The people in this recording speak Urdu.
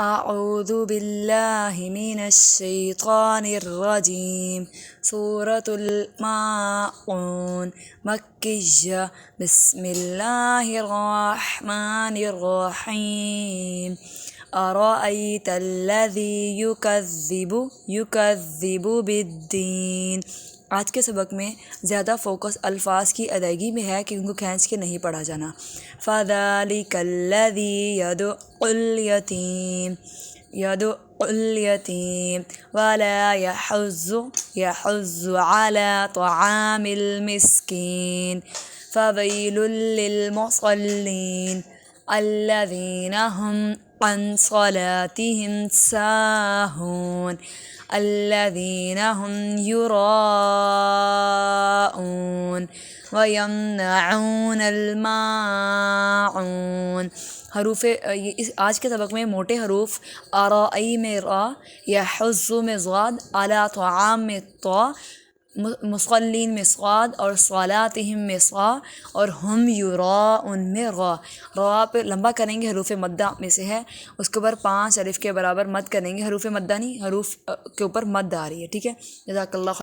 اعوذ باللہ من الشیطان الرجیم سورة الماعون مکیہ بسم اللہ الرحمن الرحیم ارأیت الذی یکذب بالدین۔ آج کے سبق میں زیادہ فوکس الفاظ کی ادائیگی میں ہے کہ ان کو کھینچ کے نہیں پڑھا جانا۔ فَذَلِكَ الَّذِي يَدُعُّ الْيَتِيمَ وَلَا يَحُضُّ عَلَى طَعَامِ الْمِسْكِينِ فَوَيْلٌ لِّلْمُصَلِّينَ الَّذِينَ هُمْ عَنْ صَلَاتِهِمْ سَاهُونَ الَّذِينَ هُمْ يُرَاءُونَ وَيَمْنَعُونَ الْمَاعُونَ۔ آج کے سبق میں موٹے حروف آرائی میں را، یحض میں ضاد، علی طعام میں طا، مصلین میں صاد اور صلاتہم میں صا اور ہم یراءون میں را۔ را پہ لمبا کریں گے، حروف مدہ میں سے ہے، اس کے اوپر 5 الف کے برابر مد کریں گے، حروف مدہ نہیں، حروف کے اوپر مد آ رہی ہے، ٹھیک ہے۔ جزاک اللہ خیر۔